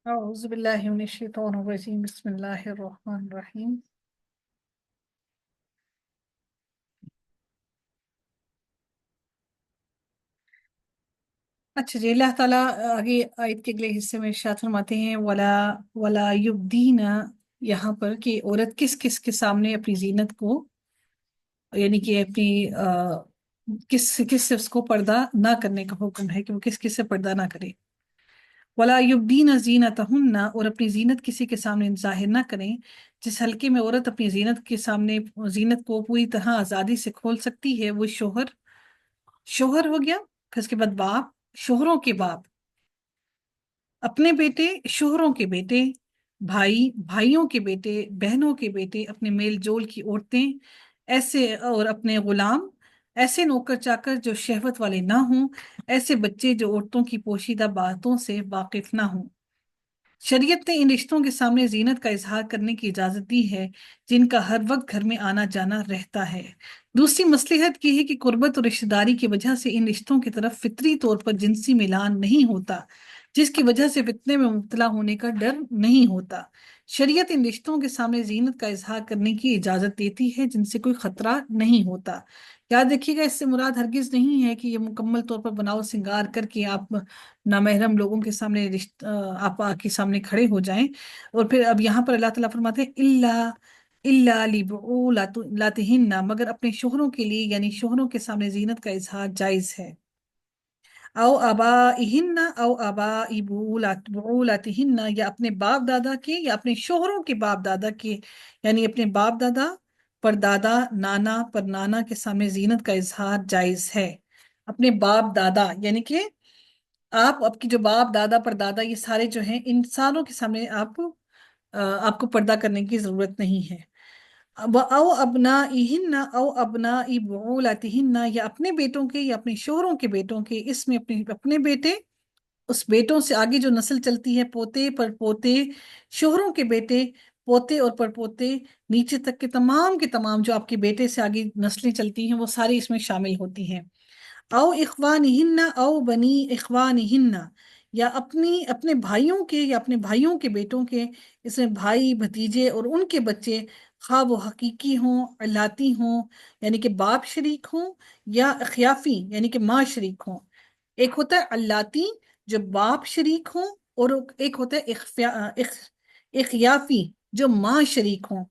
أعوذ بالله من الشيطان الرجيم بسم الله الرحمن الرحيم. अच्छा जी, अल्लाह ताला आगे आयत के अगले हिस्से में इरशाद फरमाते हैं वला वला युब्दीना, यहाँ पर कि औरत किस किस के सामने अपनी जीनत को, यानी कि अपनी किस किस से उसको पर्दा ना करने का हुक्म है कि वो किस किस से पर्दा ना करे। वला युब्दीना जीनतहुन्ना, और अपनी जीनत किसी के सामने जाहिर ना करें। जिस हल्के में औरत अपनी जीनत के सामने जीनत को पूरी तरह आज़ादी से खोल सकती है वो शोहर शोहर हो गया, फिर उसके बाद बाप, शोहरों के बाप, अपने बेटे, शोहरों के बेटे, भाई, भाइयों के बेटे, बहनों के बेटे, अपने मेल जोल की औरतें, ऐसे और अपने गुलाम, ऐसे नौकर चाकर जो शहवत वाले ना हों, ऐसे बच्चे जो औरतों की पोशीदा बातों से वाकिफ ना हों। शरीयत ने इन रिश्तों के सामने जीनत का इजहार करने की इजाजत दी है जिनका हर वक्त घर में आना जाना रहता है। दूसरी मसलहत की है कि कुर्बत और रिश्तेदारी की वजह से इन रिश्तों की तरफ फितरी तौर पर जिनसी मिलान नहीं होता, जिसकी वजह से फितने में मुब्तला होने का डर नहीं होता। शरीयत इन रिश्तों के सामने जीनत का इजहार करने की इजाजत देती है जिनसे कोई खतरा नहीं होता। याद रखिएगा, इससे मुराद हरगिज नहीं है कि ये मुकम्मल तौर पर बनाओ श्रृंगार करके आप नामहरम लोगों के सामने आप आके सामने खड़े हो जाएं। और फिर अब यहाँ पर अल्लाह ताला फरमाते हैं इल्ला इल्ला लिबुलातिहिन्ना, मगर अपने शोहरों के लिए यानी शोहरों के सामने जीनत का इजहार जायज है। औ आबा इबुलातिहिन्ना, या अपने बाप दादा के या अपने शोहरों के बाप दादा के, यानी अपने बाप दादा, परदादा, नाना, परनाना के सामने जीनत का इजहार जायज है। अपने बाप दादा यानी कि आप आपकी जो बाप दादा परदादा ये सारे जो हैं, इन सारों के सामने आपको पर्दा करने की जरूरत नहीं है। अब औ अपना इहिन्ना औ अपना इबुलातिहिन्ना, या अपने बेटों के या अपने शोहरों के बेटों के, इसमें अपने अपने बेटे, उस बेटों से आगे जो नस्ल चलती है, पोते परपोते, शोहरों के बेटे, पोते और परपोते, नीचे तक के तमाम जो आपके बेटे से आगे नस्लें चलती हैं वो सारी इसमें शामिल होती हैं। औ इख्वानिहिन्ना औ बनी इख्वानिहिन्ना, या अपनी अपने भाइयों के या अपने भाइयों के बेटों के, इसमें भाई भतीजे और उनके बच्चे, खा वो हकीकी हों अलाती हों, यानी कि बाप शरीक हों, या अखियाफी यानी कि माँ शरीक हों। एक होता है अल्लाती जो बाप शरीक हों, और एक होता है इख्याफी जो माँ शरीक हों,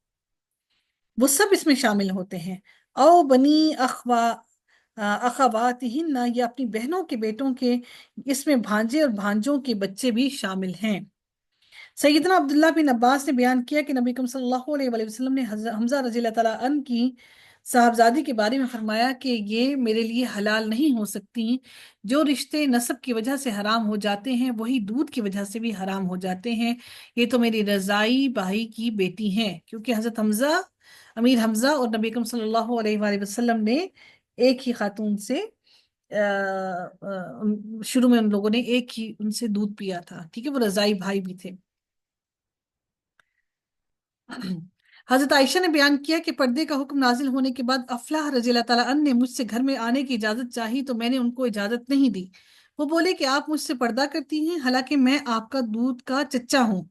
वो सब इसमें शामिल होते हैं। औ बनी अखवातिहिन्ना, या अपनी बहनों के बेटों के, इसमें भांजे और भांजों के बच्चे भी शामिल हैं। सैयदना अब्दुल्ला बिन अब्बास ने बयान किया कि नबी करीम सल्लल्लाहु अलैहि वसल्लम ने हमजा रजी अल्लाह तआला अन्हु की साहबजादी के बारे में फरमाया कि ये मेरे लिए हलाल नहीं हो सकती। जो रिश्ते नसब की वजह से हराम हो जाते हैं वही दूध की वजह से भी हराम हो जाते हैं। ये तो मेरी रजाई भाई की बेटी हैं, क्योंकि हजरत हमजा, अमीर हमजा और नबी करीम सल्लल्लाहु अलैहि वसल्लम ने एक ही खातून से शुरू में उन लोगों ने एक ही उनसे दूध पिया था। ठीक है, वो रजाई भाई भी थे। हजरत आयशा ने बयान किया कि पर्दे का हुक्म नाजिल होने के बाद अफलाह रजी अल्लाह ताला अन्हु ने मुझसे घर में आने की इजाजत चाही तो मैंने उनको इजाजत नहीं दी। वो बोले कि आप मुझसे पर्दा करती हैं, हालांकि मैं आपका दूध का चच्चा हूँ।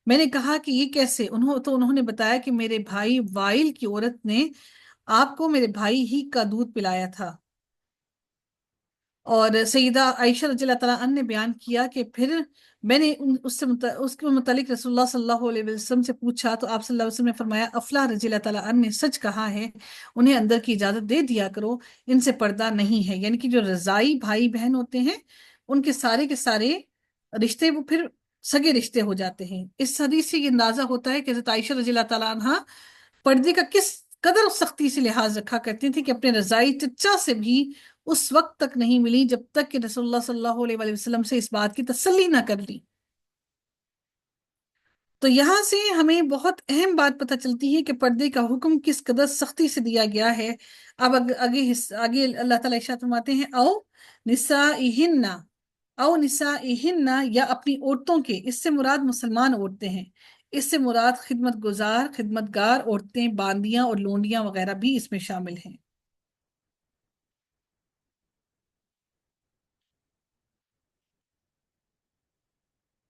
मैंने कहा कि ये कैसे? उन्होंने बताया कि मेरे भाई वाइल की औरत ने आपको मेरे भाई ही का दूध पिलाया था। और सईदा आयशा रज़ियल्लाहु तआला अन्हा ने बयान किया कि फिर मैंने उसके मुतालिक रसूलुल्लाह सल्लल्लाहु अलैहि वसल्लम से पूछा तो आप सल्लल्लाहु अलैहि वसल्लम ने फरमाया अफला रज़ियल्लाहु तआला अन्हा ने सच कहा है, उन्हें अंदर की इजाजत दे दिया करो, इनसे पर्दा नहीं है। यानी कि जो रज़ाई भाई बहन होते हैं उनके सारे के सारे रिश्ते वो फिर सगे रिश्ते हो जाते हैं। इस हदीस से ये अंदाजा होता है कि हज़रत आयशा रज़ियल्लाहु तआला अन्हा पर्दे का किस कदर सख्ती से लिहाज रखा करती थी कि अपने रजाई चचा से भी उस वक्त तक नहीं मिली जब तक कि रसूलुल्लाह सल्लल्लाहु अलैहि वसल्लम से इस बात की तसल्ली ना कर ली। तो यहाँ से हमें बहुत अहम बात पता चलती है कि पर्दे का हुक्म किस कदर सख्ती से दिया गया है। अब आगे अल्लाह ताला इरशाद फरमाते हैं निसाइहिन्ना निसाइहिन्ना, या अपनी औरतों के, इससे मुराद मुसलमान औरतें हैं। इससे मुराद खिदमत गुजार खिदमतगार औरतें, बांदियां और लोंडियां वगैरह भी इसमें शामिल हैं।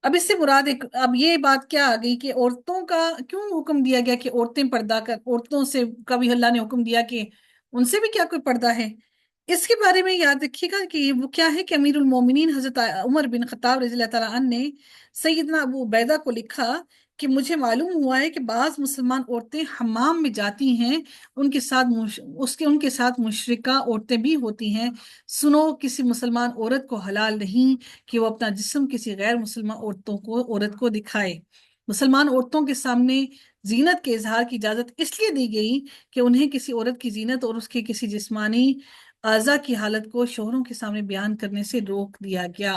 अब इससे मुराद एक, अब ये बात क्या आ गई कि औरतों का क्यों हुक्म दिया गया कि औरतें पर्दा कर, औरतों से कभी अल्लाह ने हुक्म दिया कि उनसे भी क्या कोई पर्दा है? इसके बारे में याद रखिएगा कि वो क्या है कि अमीरुल मोमिनीन हजरत उमर बिन खत्ताब रज़ी अल्लाह तआला अन्हु ने सैयदना अबू उबैदा को लिखा कि मुझे मालूम हुआ है कि बाज मुसलमान औरतें हमाम में जाती हैं, उनके साथ उनके साथ मुशरिका औरतें भी होती हैं। सुनो, किसी मुसलमान औरत को हलाल नहीं कि वो अपना जिस्म किसी गैर मुसलमान औरत को दिखाए। मुसलमान औरतों के सामने जीनत के इजहार की इजाजत इसलिए दी गई कि उन्हें किसी औरत की जीनत और उसके किसी जिस्मानी आज़ा की हालत को शोहरों के सामने बयान करने से रोक दिया गया।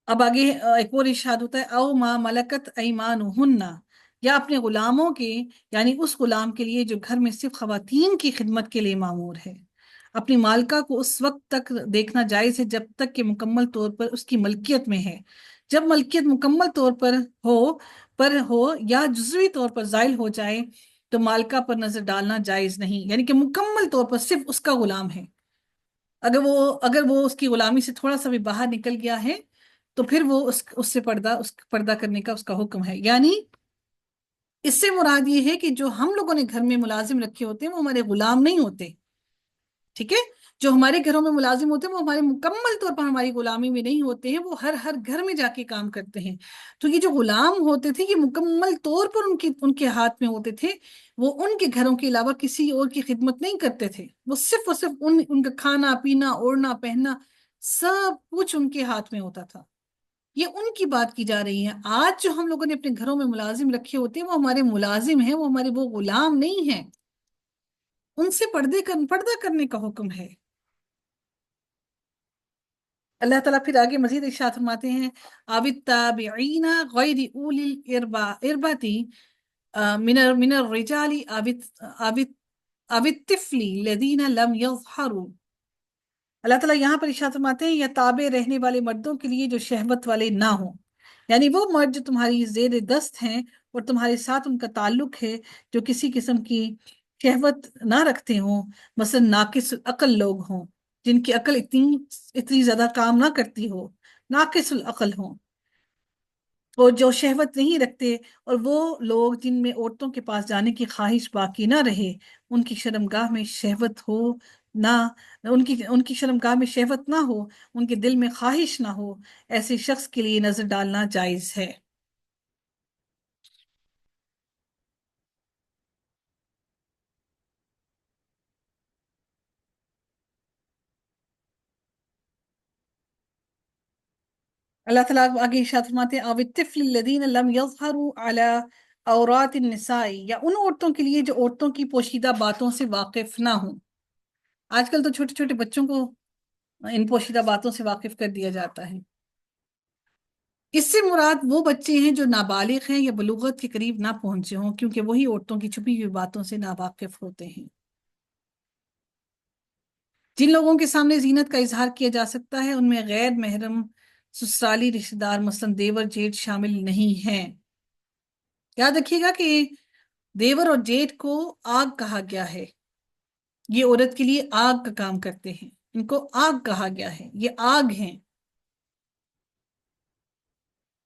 अब आगे एक और इरशाद होता है, औ मा मलकत ऐमानुहुन्ना, या अपने गुलामों के, यानी उस गुलाम के लिए जो घर में सिर्फ खवातीन की खिदमत के लिए मामूर है। अपनी मालका को उस वक्त तक देखना जायज है जब तक कि मुकम्मल तौर पर उसकी मलकियत में है। जब मलकियत मुकम्मल तौर पर हो या जुज़वी तौर पर जायल हो जाए तो मालका पर नजर डालना जायज नहीं, यानी कि मुकम्मल तौर पर सिर्फ उसका गुलाम है। अगर वो उसकी गुलामी से थोड़ा सा भी बाहर निकल गया है तो फिर वो उससे पर्दा करने का उसका हुक्म है। यानी इससे मुराद ये है कि जो हम लोगों ने घर में मुलाजिम रखे होते हैं वो हमारे गुलाम नहीं होते। ठीक है? जो हमारे घरों में मुलाजिम होते हैं वो हमारे मुकम्मल तौर पर हमारी गुलामी में नहीं होते हैं, वो हर हर घर में जाके काम करते हैं। तो ये जो गुलाम होते थे ये मुकम्मल तौर पर उनके उनके हाथ में होते थे। वो उनके घरों के अलावा किसी और की खिदमत नहीं करते थे, वो सिर्फ और सिर्फ उनका खाना पीना ओढ़ना पहनना सब कुछ उनके हाथ में होता था। ये उनकी बात की जा रही है। आज जो हम लोगों ने अपने घरों में मुलाजिम रखे होते हैं वो हमारे मुलाजिम हैं, वो हमारे वो गुलाम नहीं हैं। उनसे पर्दा करने का हुक्म है। अल्लाह ताला फिर आगे मजीद इरशाद फरमाते हैं, आवित ताबिईना गैरि उलिल इरबाती मिनर मिनर रिजाली आवित आवित आवित तिफली लदीना लम यज़हरू। अल्लाह ताला यहाँ पर इरशाद फरमाते हैं, या ताबे रहने वाले मर्दों के लिए जो शहवत वाले ना हो, यानी वो मर्द जो तुम्हारी जेर दस्त हैं और तुम्हारे साथ उनका ताल्लुक है, जो किसी किस्म की शहवत ना रखते हों, मसलन नाकिस अकल लोग हों, जिनकी अकल इतनी इतनी ज्यादा काम ना करती हो, नाकिसुल अकल हों, और जो शहवत नहीं रखते, और वो लोग जिनमें औरतों के पास जाने की ख्वाहिश बाकी ना रहे, उनकी शर्मगाह में शहवत हो ना, उनकी उनकी शर्मगाह में शहवत ना हो, उनके दिल में ख्वाहिश ना हो, ऐसे शख्स के लिए नजर डालना जायज है। अल्लाह ताला आगे इरशाद फरमाते हैं, अवित्तिफिल लदीन लम यज़हरु अला औरात निसाई, या उन औरतों के लिए जो औरतों की पोशीदा बातों से वाकिफ ना हो। आजकल तो छोटे छोटे बच्चों को इन पोशीदा बातों से वाकिफ कर दिया जाता है। इससे मुराद वो बच्चे हैं जो नाबालिग हैं या बलूगत के करीब ना पहुंचे हों, क्योंकि वही औरतों की छुपी हुई बातों से नावाकिफ होते हैं। जिन लोगों के सामने जीनत का इजहार किया जा सकता है उनमें गैर महरम ससुराली रिश्तेदार मसलन देवर जेठ शामिल नहीं हैं। याद रखिएगा कि देवर और जेठ को आग कहा गया है। ये औरत के लिए आग का काम करते हैं, इनको आग कहा गया है, ये आग हैं।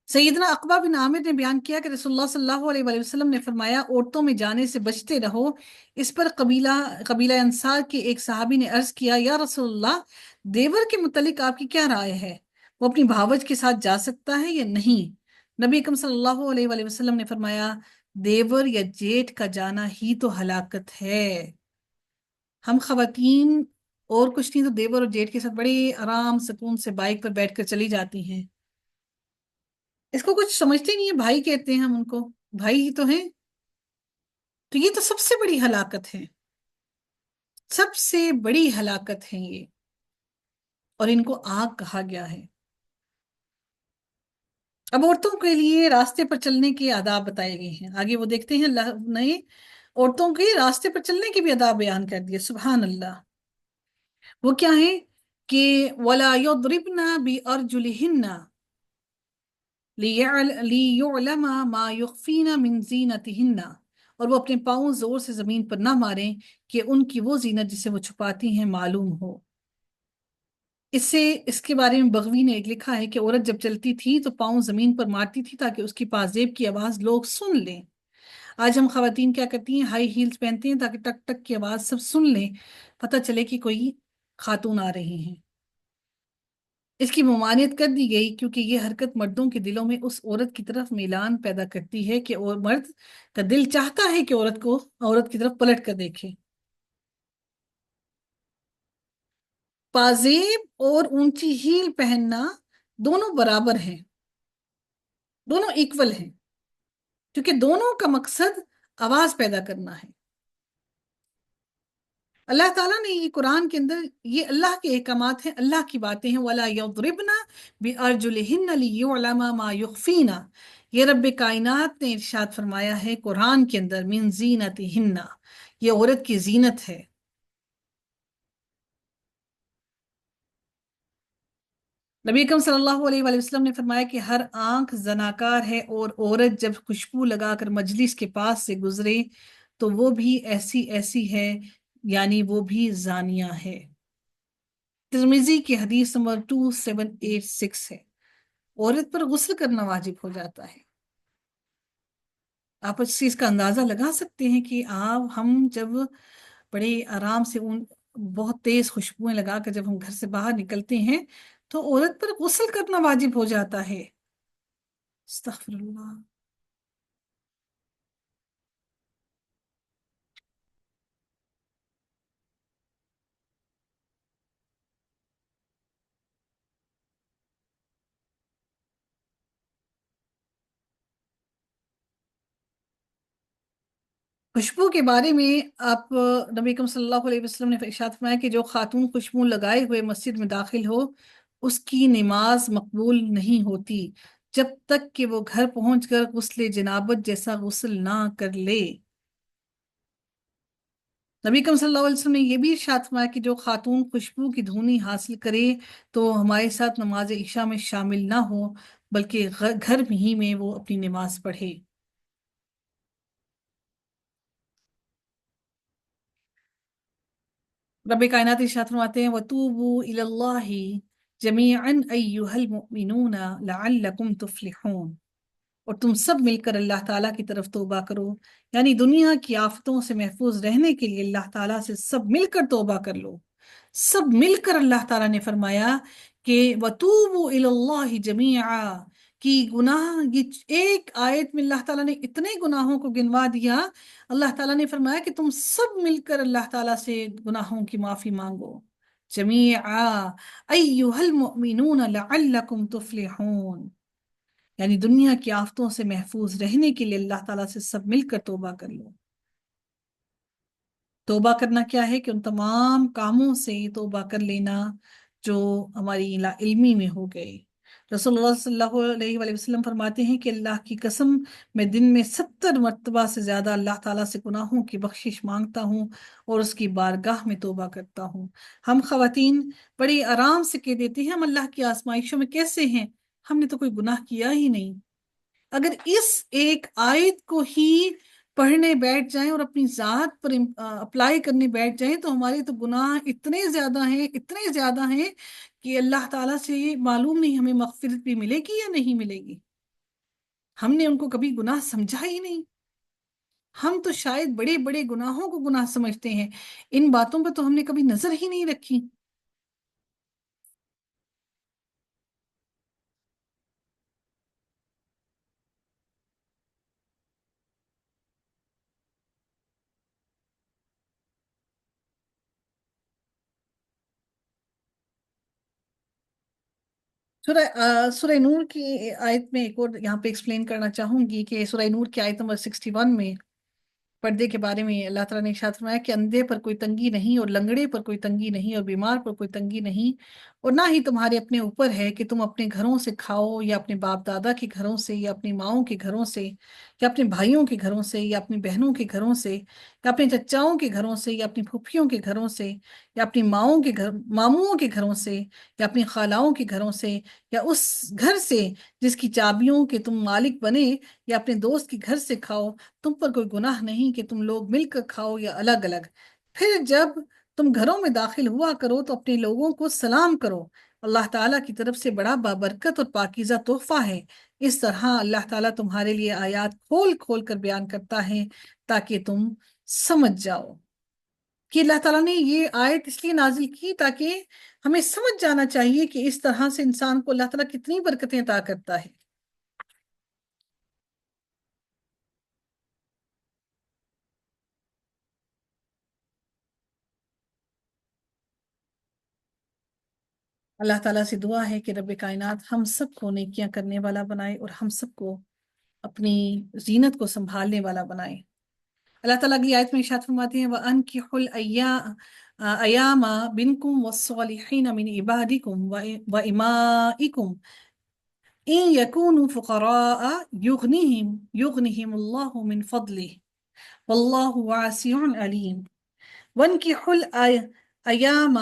सैयदना अकबा बिन आमिर ने बयान किया कि रसूलुल्लाह सल्लल्लाहु अलैहि वसल्लम ने फरमाया, औरतों में जाने से बचते रहो। इस पर कबीला कबीला अंसार के एक सहाबी ने अर्ज किया, या रसूलुल्लाह, देवर के मुतलिक आपकी क्या राय है? वो अपनी भावज के साथ जा सकता है या नहीं? नबी अकरम सल्लल्लाहु अलैहि वसल्लम ने फरमाया, देवर या जेठ का जाना ही तो हलाकत है। हम खवातीन और कुछ नहीं तो देवर और जेठ के साथ बड़े आराम सुकून से बाइक पर बैठकर चली जाती हैं। इसको कुछ समझते नहीं है, भाई कहते हैं हम उनको, भाई ही तो हैं। तो ये तो सबसे बड़ी हलाकत है, सबसे बड़ी हलाकत है ये, और इनको आग कहा गया है। अब औरतों के लिए रास्ते पर चलने के आदाब बताए गए हैं, आगे वो देखते हैं। अल्लाह ने औरतों के रास्ते पर चलने के भी आदाब बयान कर दिए, सुभान अल्लाह। वो क्या है कि वला यद्रिबना बि अर्जुलिहिन्ना लियुअलमा मा युख्फीना मिन जीनतिहिन्ना, और वो अपने पाँव जोर से जमीन पर ना मारें कि उनकी वो जीनत जिसे वो छुपाती हैं मालूम हो। اس کے بارے میں بغوی نے ایک لکھا ہے کہ عورت جب چلتی تھی تو پاؤں زمین پر مارتی تھی تاکہ اس کی پازیب کی آواز لوگ سن لیں۔ آج ہم خواتین کیا کرتی ہیں؟ ہائی ہیلز پہنتے ہیں تاکہ ٹک ٹک کی آواز سب سن لیں، پتہ چلے کہ کوئی خاتون آ رہی ہیں۔ اس کی ممانعت کر دی گئی کیونکہ یہ حرکت مردوں کے دلوں میں اس عورت کی طرف میلان پیدا کرتی ہے کہ اور مرد کا دل چاہتا ہے کہ عورت کی طرف پلٹ کر دیکھے۔ پازیب اور اونچی ہیل پہننا دونوں برابر ہیں، دونوں ایکول ہیں، کیونکہ دونوں کا مقصد آواز پیدا کرنا ہے۔ اللہ تعالیٰ نے یہ قرآن کے اندر، یہ اللہ کے احکامات ہیں، اللہ کی باتیں ہیں۔ وَلَا يَضْرِبْنَ بِأَرْجُلِهِنَّ لِيُعْلَمَ مَا يُخْفِينَ، یہ رب کائنات نے ارشاد فرمایا ہے قرآن کے اندر، من زینتہن، یہ عورت کی زینت ہے۔ نبی اکرم صلی اللہ علیہ وآلہ وسلم نے فرمایا کہ ہر آنکھ زناکار ہے، اور عورت جب خوشبو لگا کر مجلس کے پاس سے گزرے تو وہ بھی ایسی ایسی ہے، یعنی وہ بھی زانیہ ہے۔ ترمذی کی حدیث نمبر 2786 ہے۔ عورت پر غسل کرنا واجب ہو جاتا ہے۔ آپ اس چیز کا اندازہ لگا سکتے ہیں کہ ہم جب بڑے آرام سے بہت تیز خوشبوئیں لگا کر جب ہم گھر سے باہر نکلتے ہیں تو عورت پر غسل کرنا واجب ہو جاتا ہے۔ استغفر اللہ۔ خوشبو کے بارے میں آپ نبی اکرم صلی اللہ علیہ وسلم نے ارشاد فرمایا کہ جو خاتون خوشبو لگائے ہوئے مسجد میں داخل ہو اس کی نماز مقبول نہیں ہوتی جب تک کہ وہ گھر پہنچ کر غسل جنابت جیسا غسل نہ کر لے۔ نبی اکرم صلی اللہ علیہ وسلم نے یہ بھی ارشاد فرمایا کہ جو خاتون خوشبو کی دھونی حاصل کرے تو ہمارے ساتھ نماز عشاء میں شامل نہ ہو، بلکہ گھر ہی میں وہ اپنی نماز پڑھے۔ رب کائنات ارشاد فرماتے ہیں وَتُوبُوا إِلَى اللَّهِ جَمِيعًا أَيُّهَا الْمُؤْمِنُونَ لَعَلَّكُمْ تُفْلِحُونَ، اور تم سب مل کر اللہ تعالیٰ کی طرف توبہ کرو، یعنی دنیا کی آفتوں سے محفوظ رہنے کے لیے اللہ تعالیٰ سے سب مل کر توبہ کر لو۔ سب مل کر اللہ تعالیٰ نے فرمایا کہ وَتُوبُوا إِلَى اللَّهِ جَمِيعًا، کہ گناہ، یہ ایک آیت میں اللہ تعالیٰ نے اتنے گناہوں کو گنوا دیا۔ اللہ تعالیٰ نے فرمایا کہ تم سب مل کر اللہ تعالیٰ سے گناہوں کی معافی مانگو۔ جمیعا ایہا المؤمنون لعلکم تفلحون، یعنی دنیا کی آفتوں سے محفوظ رہنے کے لیے اللہ تعالیٰ سے سب مل کر توبہ کر لو۔ توبہ کرنا کیا ہے کہ ان تمام کاموں سے توبہ کر لینا جو ہماری لا علمی میں ہو گئے۔ رسول اللہ صلی اللہ علیہ وآلہ وسلم فرماتے ہیں کہ اللہ کی قسم میں دن میں 70 مرتبہ سے زیادہ اللہ تعالیٰ سے گناہوں کی بخشش مانگتا ہوں اور اس کی بارگاہ میں توبہ کرتا ہوں۔ ہم خواتین بڑی آرام سے کہہ دیتی ہیں ہم اللہ کی آزمائشوں میں کیسے ہیں، ہم نے تو کوئی گناہ کیا ہی نہیں۔ اگر اس ایک آیت کو ہی پڑھنے بیٹھ جائیں اور اپنی ذات پر اپلائی کرنے بیٹھ جائیں تو ہمارے تو گناہ اتنے زیادہ ہیں، اتنے زیادہ ہیں کہ اللہ تعالیٰ سے معلوم نہیں ہمیں مغفرت بھی ملے گی یا نہیں ملے گی۔ ہم نے ان کو کبھی گناہ سمجھا ہی نہیں، ہم تو شاید بڑے بڑے گناہوں کو گناہ سمجھتے ہیں، ان باتوں پہ تو ہم نے کبھی نظر ہی نہیں رکھی۔ سورہ نور کی آیت میں ایک اور یہاں پہ ایکسپلین کرنا چاہوں گی کہ سورہ نور کی آیت نمبر 61 میں پردے کے بارے میں اللہ تعالیٰ نے ارشاد فرمایا کہ اندھے پر کوئی تنگی نہیں اور لنگڑے پر کوئی تنگی نہیں اور بیمار پر کوئی تنگی نہیں، اور نہ ہی تمہارے اپنے اوپر ہے کہ تم اپنے گھروں سے کھاؤ یا اپنے باپ دادا کے گھروں سے یا اپنی ماؤں کے گھروں سے یا اپنے بھائیوں کے گھروں سے یا اپنی بہنوں کے گھروں سے یا اپنے چچاؤں کے گھروں سے یا اپنی پھوپھیوں کے گھروں سے یا اپنی ماؤں کے گھر ماموں کے گھروں سے یا اپنی خالاؤں کے گھروں سے یا اس گھر سے جس کی چابیوں کے تم مالک بنے یا اپنے دوست کے گھر سے کھاؤ، تم پر کوئی گناہ نہیں کہ تم لوگ مل کر کھاؤ یا الگ الگ۔ پھر جب تم گھروں میں داخل ہوا کرو تو اپنے لوگوں کو سلام کرو، اللہ تعالیٰ کی طرف سے بڑا بابرکت اور پاکیزہ تحفہ ہے۔ اس طرح اللہ تعالیٰ تمہارے لیے آیات کھول کھول کر بیان کرتا ہے تاکہ تم سمجھ جاؤ۔ کہ اللہ تعالیٰ نے یہ آیت اس لیے نازل کی تاکہ ہمیں سمجھ جانا چاہیے کہ اس طرح سے انسان کو اللہ تعالیٰ کتنی برکتیں عطا کرتا ہے۔ اللہ تعالیٰ سے دعا ہے کہ رب کائنات ہم سب کو نیکیاں کرنے والا بنائے اور ہم سب کو اپنی زینت کو سنبھالنے والا بنائے۔ اللہ تعالیٰ کی آیت میں ارشاد فرماتے ہیں وَأَنكِحُوا الْأَيَامَ مِنكُمْ وَالصَّالِحِينَ مِنْ عِبَادِكُمْ وَإِمَائِكُمْ إِن يَكُونُوا فُقَرَاءَ يُغْنِهِمُ اللَّهُ مِنْ فَضْلِهِ وَاللَّهُ وَاسِعٌ عَلِيمٌ۔ وَانكِحُوا الْأَيَامَ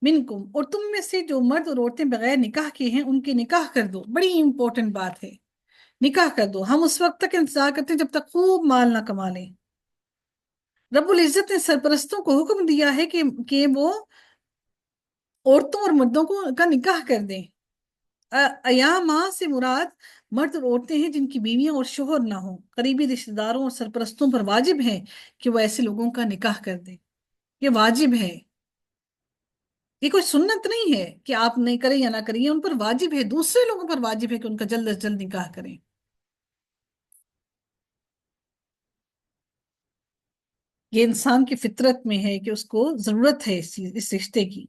مِنْكُمْ، اور تم میں سے جو مرد اور عورتیں بغیر نکاح کے ہیں ان کے نکاح کر دو۔ بڑی امپورٹنٹ بات ہے، نکاح کر دو۔ ہم اس وقت تک انتظار کرتے ہیں جب تک خوب مال نہ کما لیں۔ رب العزت نے سرپرستوں کو حکم دیا ہے کہ وہ عورتوں اور مردوں کا نکاح کر دیں۔ ایاما سے مراد مرد اور عورتیں ہیں جن کی بیویاں اور شوہر نہ ہوں۔ قریبی رشتہ داروں اور سرپرستوں پر واجب ہے کہ وہ ایسے لوگوں کا نکاح کر دیں، یہ واجب ہے، یہ کوئی سنت نہیں ہے کہ آپ نہیں کریں یا نہ کریں، یہ ان پر واجب ہے، دوسرے لوگوں پر واجب ہے کہ ان کا جلد از جلد نکاح کریں۔ یہ انسان کی فطرت میں ہے کہ اس کو ضرورت ہے اس رشتے کی۔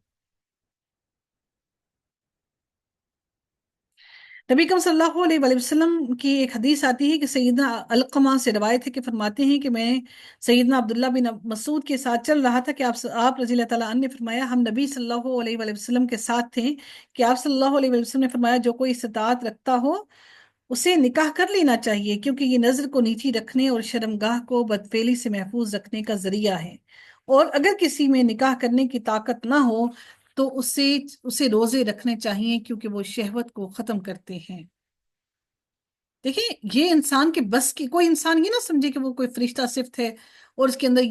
نبی کریم صلی اللہ علیہ وآلہ وسلم کی ایک حدیث آتی ہے کہ سیدنا علقمہ سے روایت ہے کہ فرماتے ہیں کہ میں سیدنا عبداللہ بن مسعود کے ساتھ چل رہا تھا کہ آپ رضی اللہ تعالیٰ عنہ نے فرمایا ہم نبی صلی اللہ علیہ وآلہ وسلم کے ساتھ تھے کہ آپ صلی اللہ علیہ وآلہ وسلم نے فرمایا جو کوئی استطاعت رکھتا ہو اسے نکاح کر لینا چاہیے، کیونکہ یہ نظر کو نیچی رکھنے اور شرمگاہ کو بدفعلی سے محفوظ رکھنے کا ذریعہ ہے، اور اگر کسی میں نکاح کرنے کی طاقت نہ ہو تو اسے روزے رکھنے چاہیے کیونکہ وہ شہوت کو ختم کرتے ہیں۔ دیکھیں یہ انسان کے بس کی، کوئی انسان یہ نہ سمجھے کہ وہ کوئی فرشتہ صفت ہے اور اس کے اندر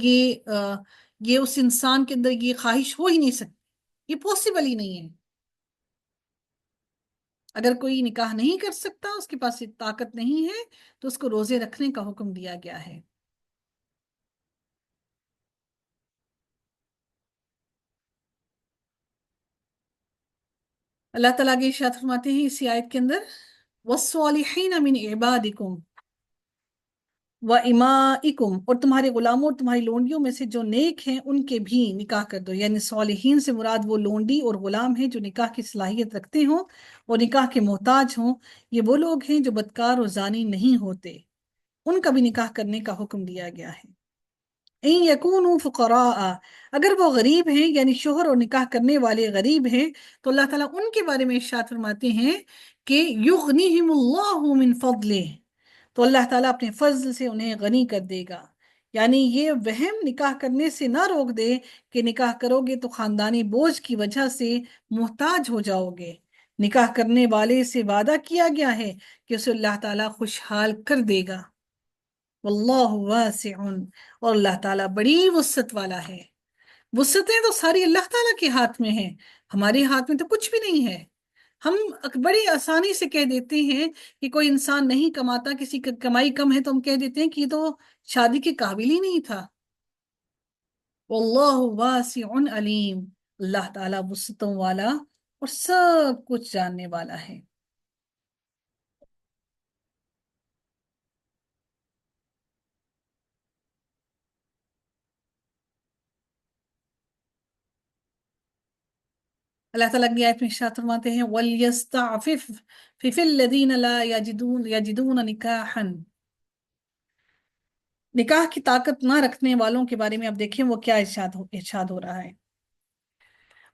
یہ اس انسان کے اندر یہ خواہش ہو ہی نہیں سکتی، یہ پاسبل ہی نہیں ہے۔ اگر کوئی نکاح نہیں کر سکتا، اس کے پاس طاقت نہیں ہے، تو اس کو روزے رکھنے کا حکم دیا گیا ہے۔ اللہ تعالیٰ کے ارشاد فرماتے ہیں اسی آیت کے اندر وَالصَّالِحِينَ مِنْ عِبَادِكُمْ وَإِمَائِكُمْ، اور تمہارے غلاموں اور تمہاری لونڈیوں میں سے جو نیک ہیں ان کے بھی نکاح کر دو۔ یعنی صالحین سے مراد وہ لونڈی اور غلام ہیں جو نکاح کی صلاحیت رکھتے ہوں اور نکاح کے محتاج ہوں، یہ وہ لوگ ہیں جو بدکار اور زانی نہیں ہوتے، ان کا بھی نکاح کرنے کا حکم دیا گیا ہے۔ ان یکونوا فقراء، اگر وہ غریب ہیں یعنی شوہر اور نکاح کرنے والے غریب ہیں تو اللہ تعالیٰ ان کے بارے میں ارشاد فرماتے ہیں کہ یغنیہم اللہ من فضلہ، تو اللہ تعالیٰ اپنے فضل سے انہیں غنی کر دے گا۔ یعنی یہ وہم نکاح کرنے سے نہ روک دے کہ نکاح کرو گے تو خاندانی بوجھ کی وجہ سے محتاج ہو جاؤ گے۔ نکاح کرنے والے سے وعدہ کیا گیا ہے کہ اسے اللہ تعالیٰ خوشحال کر دے گا۔ واللہ واسع، اور اللہ تعالیٰ بڑی وسعت والا ہے۔ وسعتیں تو ساری اللہ تعالیٰ کے ہاتھ میں ہیں، ہمارے ہاتھ میں تو کچھ بھی نہیں ہے۔ ہم بڑی آسانی سے کہہ دیتے ہیں کہ کوئی انسان نہیں کماتا، کسی کی کمائی کم ہے تو ہم کہہ دیتے ہیں کہ یہ تو شادی کے قابل ہی نہیں تھا۔ واللہ واسع علیم، اللہ تعالیٰ وسعتوں والا اور سب کچھ جاننے والا ہے۔ اللہ تعالیٰ کی آیت میں ارشاد فرماتے ہیں وَلْيَسْتَعْفِفِ الَّذِينَ لَا يَجِدُونَ نِكَاحًا، نکاح کی طاقت نہ رکھنے والوں کے بارے میں اب دیکھیں وہ کیا ارشاد ہو رہا ہے۔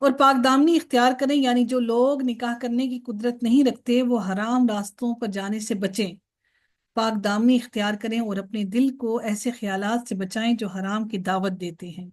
اور پاک دامنی اختیار کریں، یعنی جو لوگ نکاح کرنے کی قدرت نہیں رکھتے وہ حرام راستوں پر جانے سے بچیں، پاک دامنی اختیار کریں اور اپنے دل کو ایسے خیالات سے بچائیں جو حرام کی دعوت دیتے ہیں۔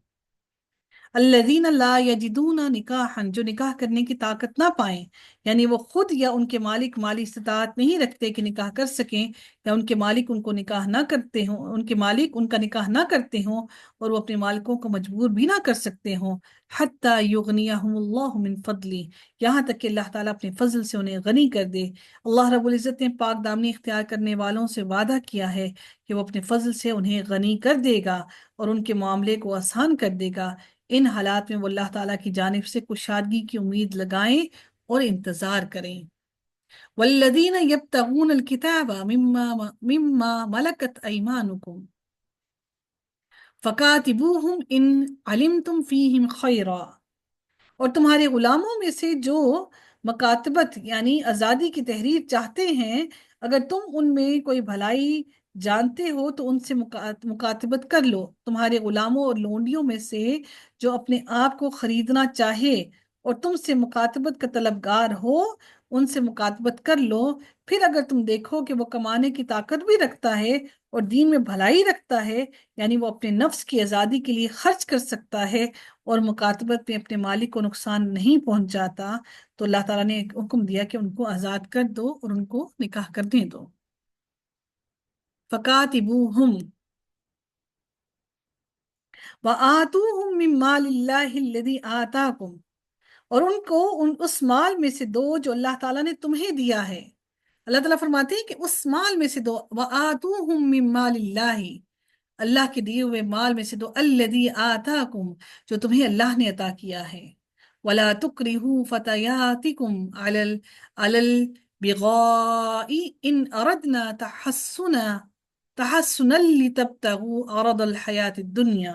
अल्लज़ीना ला यजिदूना निकाहन, जो निकाह करने की ताकत ना पाएं, यानी वो खुद या उनके मालिक माली इस्तिताअत नहीं रखते कि निकाह कर सकें, या उनके मालिक उनको निकाह ना करते हों, उनके मालिक उनका निकाह ना करते हों, और वो अपने मालिकों को मजबूर भी ना कर सकते हों। हत्ता युगनियहुमुल्लाहु मिन फदली, यहाँ तक कि अल्लाह ताला अपने फजल से उन्हें गनी कर दे। अल्लाह रब्बुल इज़्ज़त ने पाक दामनी इख्तियार करने वालों से वादा किया है कि वो अपने फजल से उन्हें गनी कर देगा और उनके मामले को आसान कर देगा। इन हालात में वो अल्लाह ताला की जानिब से कुशादगी की उम्मीद लगाएं और इंतजार करें। वल्लदीन यब्तगून अलकिताबा मिम्मा मिम्मा मलकत अयमानुकुम फकातिबूहुम इन अलिमतुम फीहिम खैरा, और तुम्हारे गुलामों में से जो मकातबत यानी आज़ादी की तहरीर चाहते हैं, अगर तुम उनमें कोई भलाई जानते हो तो उनसे मुकातबत कर लो। तुम्हारे गुलामों और लोंडियों में से जो अपने आप को खरीदना चाहे और तुमसे मुकातबत का तलबगार हो, उनसे मुकातबत कर लो। फिर अगर तुम देखो कि वो कमाने की ताकत भी रखता है और दीन में भलाई रखता है, यानी वो अपने नफ्स की आज़ादी के लिए खर्च कर सकता है और मुकातबत में अपने मालिक को नुकसान नहीं पहुंचाता, तो अल्लाह ताला ने एक हुक्म दिया कि उनको आज़ाद कर दो और उनको निकाह करने दो। फकातिबूहुम व आतूहुम मिन मालिल्लाहि अल्लज़ी आताकुम, और उनको उस माल में से दो जो अल्लाह ताला ने तुम्हें दिया है। अल्लाह ताला फरमाते हैं कि उस माल में से दो, व आतूहुम मिन मालिल्लाहि, अल्लाह के दिए हुए माल में से दो, अल्लज़ी आताकुम, जो तुम्हें अल्लाह ने अता किया है। वला तुकरिहू फतयातिकुम अलल अलल बिगाई इन अरदना तहस्सुनन लितब्तगू अरदल हयातिद दुनिया।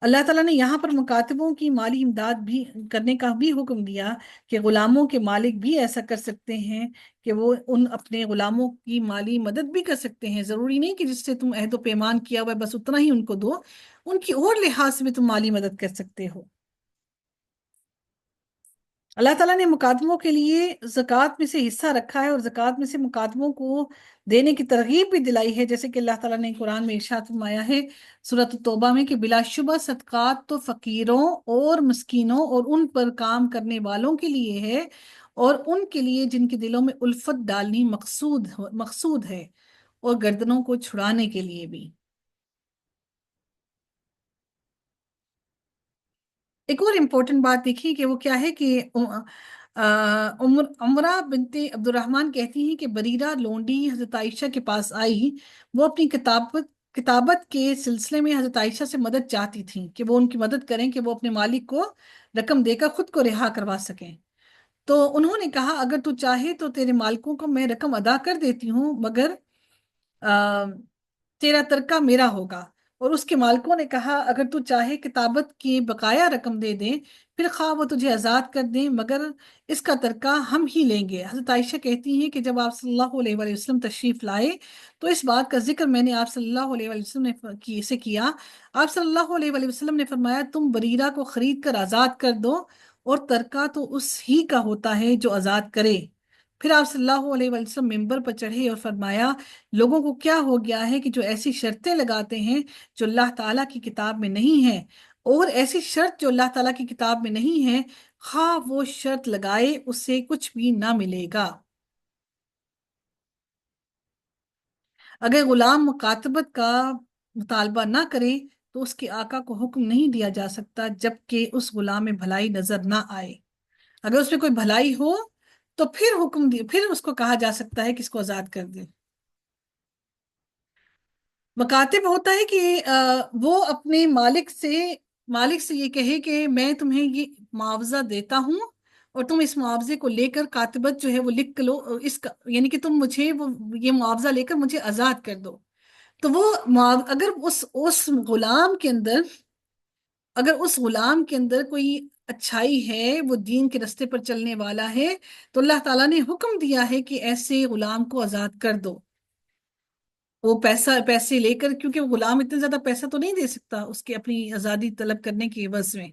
अल्लाह ताला ने यहाँ पर मुकातिबों की माली इमदाद भी करने का भी हुक्म दिया कि गुलामों के मालिक भी ऐसा कर सकते हैं कि वो उन अपने गुलामों की माली मदद भी कर सकते हैं। ज़रूरी नहीं कि जिससे तुम अहद व पैमान किया हुआ है बस उतना ही उनको दो, उनकी और लिहाज से भी तुम माली मदद कर सकते हो। अल्लाह ताला ने मुकादमों के लिए ज़कात में से हिस्सा रखा है और ज़कात में से मुकादमों को देने की तरगीब भी दिलाई है, जैसे कि अल्लाह ताला ने कुरान में इरशाद फरमाया है सूरत तौबा में कि बिलाशुबा सदकात तो फ़कीरों और मिस्कीनों और उन पर काम करने वालों के लिए है, और उनके लिए जिनके दिलों में उल्फत डालनी मकसूद है, और गर्दनों को छुड़ाने के लिए भी। एक और इम्पोर्टेंट बात देखिए कि वो क्या है कि उमरा बिनते अब्दुर्रहमान कहती हैं कि बरीरा लोंडी हजरत आयशा के पास आई। वो अपनी किताबत के सिलसिले में हजरत आयशा से मदद चाहती थी कि वो उनकी मदद करें कि वो अपने मालिक को रकम देकर खुद को रिहा करवा सकें। तो उन्होंने कहा अगर तू चाहे तो तेरे मालिकों को मैं रकम अदा कर देती हूँ, मगर आ, तेरा तरका मेरा होगा। और उसके मालिकों ने कहा अगर तू चाहे किताबत की बकाया रकम दे दें, फिर खा वो तुझे आज़ाद कर दें, मगर इसका तरका हम ही लेंगे। हजरत आयशा कहती हैं कि जब आप सल्लल्लाहु अलैहि वसल्लम तशरीफ लाए तो इस बात का जिक्र मैंने आप सल्लल्लाहु अलैहि वसल्लम से किया। आप सल्लल्लाहु अलैहि वसल्लम ने फरमाया तुम बरीरा को खरीद कर आज़ाद कर दो, और तरका तो उस ही का होता है जो आज़ाद करे। फिर आप सल्लल्लाहु अलैहि वसल्लम मिंबर पर चढ़े और फरमाया लोगों को क्या हो गया है कि जो ऐसी शर्तें लगाते हैं जो अल्लाह ताला की किताब में नहीं है, और ऐसी शर्त जो अल्लाह ताला की किताब में नहीं है, खा वो शर्त लगाए उसे कुछ भी ना मिलेगा। अगर गुलाम मुकातबत का मुतालबा ना करे तो उसके आका को हुक्म नहीं दिया जा सकता जबकि उस गुलाम में भलाई नजर ना आए। अगर उसमें कोई भलाई हो तो फिर फिर उसको कहा जा सकता है कि इसको आजाद कर दे। मुकातिब होता है कि वो अपने मालिक से ये कहे कि मैं तुम्हें ये मुआवजा देता हूँ, और तुम इस मुआवजे को लेकर कातिबत जो है वो लिख लो, इसका यानी कि तुम मुझे वो ये मुआवजा लेकर मुझे आजाद कर दो। तो वो अगर उस गुलाम के अंदर कोई अच्छाई है, वो दीन के रास्ते पर चलने वाला है, तो अल्लाह ताला ने हुक्म दिया है कि ऐसे गुलाम को आजाद कर दो। वो पैसे लेकर, क्योंकि वो गुलाम इतना ज्यादा पैसा तो नहीं दे सकता उसके अपनी आजादी तलब करने की एवज में।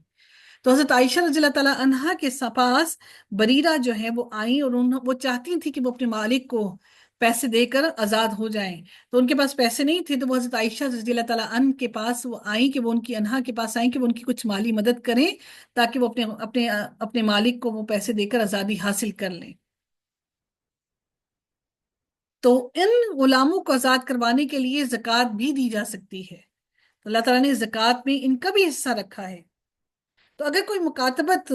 तो हजरत आयशा रज़ियल्लाहु ताला अन्हा के पास बरीरा जो है वो आई, और वो चाहती थी कि वो अपने मालिक को पैसे देकर आजाद हो जाएं। तो उनके पास पैसे नहीं थे, तो वो हजरत आयशा रजी अल्लाह ताला अन्हा के पास वो आई, कि वो उनकी अनहा के पास आई कि वो उनकी कुछ माली मदद करें, ताकि वो अपने अपने अपने मालिक को वो पैसे देकर आजादी हासिल कर लें। तो इन गुलामों को आजाद करवाने के लिए जक़ात भी दी जा सकती है। तो अल्लाह ताला ने जक़ात में इनका भी हिस्सा रखा है। तो अगर कोई मुकातबत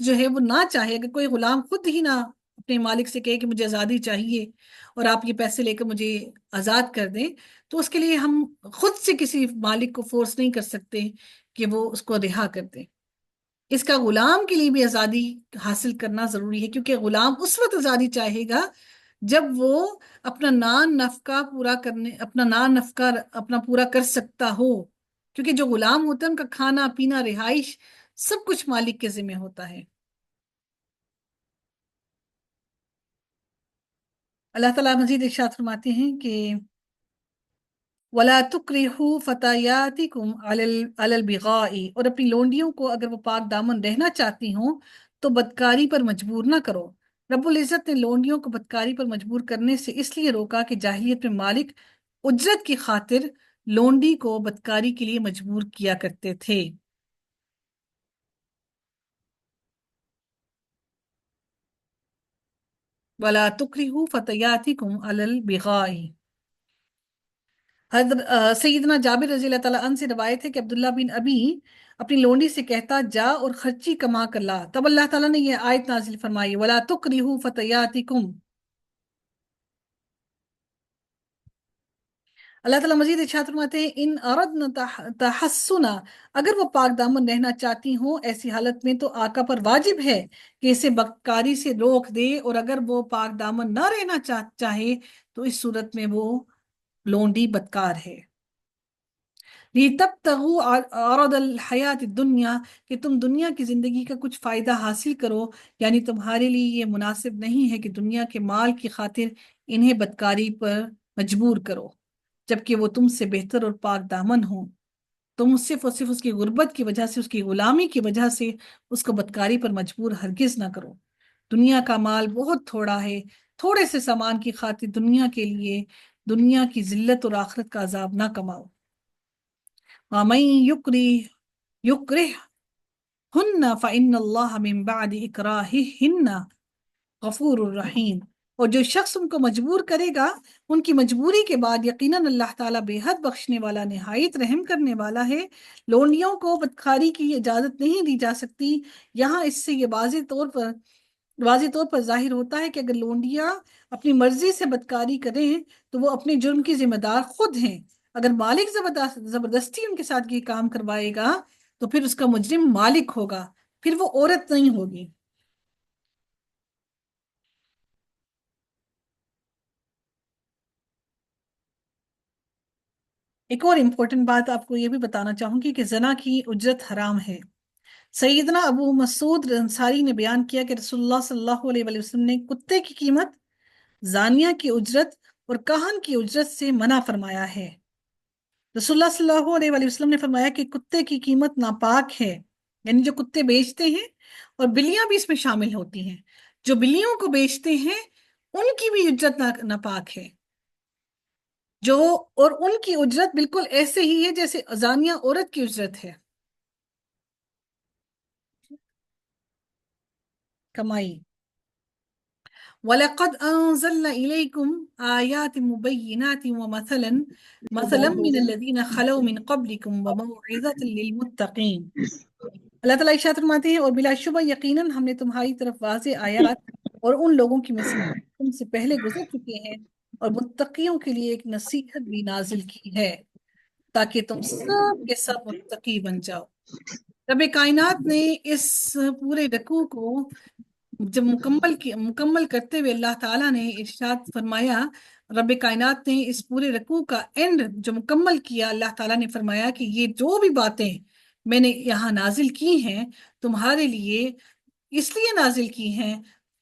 जो है वो ना चाहे, अगर कोई गुलाम खुद ही ना अपने मालिक से कहे कि मुझे आज़ादी चाहिए और आप ये पैसे लेकर मुझे आज़ाद कर दें, तो उसके लिए हम खुद से किसी मालिक को फोर्स नहीं कर सकते कि वो उसको रिहा कर दे। इसका गुलाम के लिए भी आज़ादी हासिल करना ज़रूरी है, क्योंकि गुलाम उस वक्त आज़ादी चाहेगा जब वो अपना नान नफका अपना पूरा कर सकता हो। क्योंकि जो गुलाम होता है उनका खाना पीना रिहाइश सब कुछ मालिक के जिम्मे होता है। अल्लाह ताला मजीद इरशाद फरमाते हैं कि वला तुक्रिहु फतायातिकुम अलल अलल बिगाई, और अपनी लोंडियों को अगर वो पाक दामन रहना चाहती हों तो बदकारी पर मजबूर ना करो। रब्बुल इज़्ज़त ने लोंडियों को बदकारी पर मजबूर करने से इसलिए रोका कि जाहिलियत में मालिक उजरत की खातिर लोंडी को बदकारी के लिए मजबूर किया करते थे। वला तुक्रिहु फतायातिकुम अलल बिगाई। सैयदना जाबिर रजी अल्लाह ताला अन्हु से रवायत है कि अब्दुल्ला बिन अबी अपनी लोंडी से कहता, जा और खर्ची कमा कर ला। तब अल्लाह ताला ने यह आयत नाजिल फरमाई, वला तुक्रिहु फतयातिकुम। अल्लाह ताला मजीद इरशाद फरमाते हैं, इन अरदन तहस्सुना, अगर वो पाक दामन रहना चाहती हो ऐसी हालत में तो आका पर वाजिब है कि इसे बदकारी से रोक दे, और अगर वो पाक दामन ना रहना चाहे तो इस सूरत में वो लोंडी बदकार है। लितब्तगू अरदल हयात दुनिया, कि तुम दुनिया की जिंदगी का कुछ फायदा हासिल करो, यानी तुम्हारे लिए ये मुनासिब नहीं है कि दुनिया के माल की खातिर इन्हें बदकारी पर मजबूर करो, जबकि वो तुमसे बेहतर और पाक दामन हो। तुम सिर्फ और सिर्फ उसकी गुर्बत की वजह से, उसकी गुलामी की वजह से उसको बदकारी पर मजबूर हरगिज ना करो। दुनिया का माल बहुत थोड़ा है, थोड़े से सामान की खातिर दुनिया के लिए दुनिया की जिल्लत और आखिरत का अजाब ना कमाओ। वमन युक्रिह हुन्ना फ़इन्नल्लाह मिन बअदि इकराहिहिन्ना गफूरुर रहीम। और जो शख्स उनको मजबूर करेगा उनकी मजबूरी के बाद, यकीनन अल्लाह ताला बेहद बख्शने वाला निहायत रहम करने वाला है। लोनियों को बदकारी की इजाजत नहीं दी जा सकती। यहाँ इससे ये वाज़ेह तौर पर जाहिर होता है कि अगर लोंडियां अपनी मर्जी से बदकारी करें तो वो अपने जुर्म की जिम्मेदार खुद हैं। अगर मालिक जबरदस्ती उनके साथ ये काम करवाएगा तो फिर उसका मुजरिम मालिक होगा, फिर वो औरत नहीं होगी। एक और इम्पोर्टेंट बात आपको ये भी बताना चाहूंगी कि जना की उजरत हराम है। सैयदना अबू मसूद अंसारी ने बयान किया कि रसूलुल्लाह सल्लल्लाहु अलैहि वसल्लम ने कुत्ते की कीमत, जानिया की उजरत और काहन की उजरत से मना फरमाया है। रसूलुल्लाह सल्लल्लाहु अलैहि वसल्लम ने फरमाया कि कुत्ते की कीमत नापाक है, यानी जो कुत्ते बेचते हैं, और बिल्लियां भी इसमें शामिल होती हैं, जो बिल्लियों को बेचते हैं उनकी भी उजरत नापाक है। जो और उनकी उजरत बिल्कुल ऐसे ही है जैसे अजानिया औरत की उजरत है, कमाई। वलक़द अंज़लना इलैकुम आयातिन मुबय्यिनातिन व मसलन मिनल्लज़ीना खलौ मिन क़ब्लिकुम व मौइज़तन लिलमुत्तक़ीन। अल्लाह ताला इरशाद फरमाते हैं, और बिलाशुबा यकीनन हमने तुम्हारी तरफ वाज़ेह आयात और उन लोगों की मिसाल तुमसे पहले गुजर चुके हैं और मुत्तकियों के लिए एक नसीहत भी नाजिल की है, ताकि तुम सब के सब मुत्तकी बन जाओ। रब कायनात ने इस पूरे रकू को जब मुकम्मल करते हुए अल्लाह ताला ने इरशाद फरमाया, रब कायनात ने इस पूरे रकू का एंड जो मुकम्मल किया, अल्लाह ताला ने फरमाया कि ये जो भी बातें मैंने यहाँ नाजिल की हैं तुम्हारे लिए इसलिए नाजिल की हैं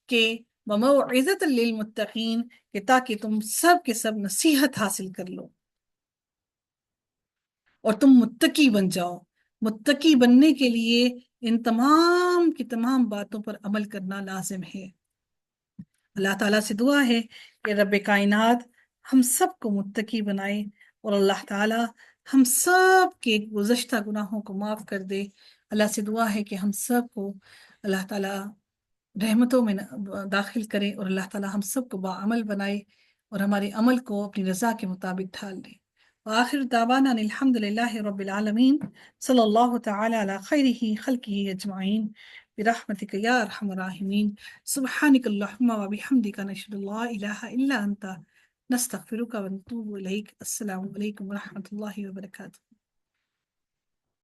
कि वमौइज़तन लिलमुत्तकीन, कि ताकि तुम सब के सब नसीहत हासिल कर लो और तुम मुत्तकी बन जाओ। मुत्तकी बनने के लिए इन तमाम की तमाम बातों पर अमल करना लाजिम है। اللہ تعالیٰ سے دعا ہے کہ رب کائنات ہم سب کو متقی بنائے، اور اللہ تعالیٰ ہم سب کے گزشتہ گناہوں کو معاف کر دے۔ اللہ سے دعا ہے کہ ہم سب کو اللہ تعالیٰ رحمتوں میں داخل کرے، اور اللہ تعالیٰ ہم سب کو باعمل بنائے اور ہمارے عمل کو اپنی رضا کے مطابق ڈھال دے۔ وآخر دعوانا ان الحمد للہ رب العالمین، صلی اللہ تعالی علی خیرہ خلقہ اجمعین، برحمتک یا ارحم الراحمین، سبحانک اللہم وبحمدک، نشہد ان لا الہ الا انت، نستغفرک ونتوب الیک۔ السلام علیکم ورحمۃ اللہ وبرکاتہ۔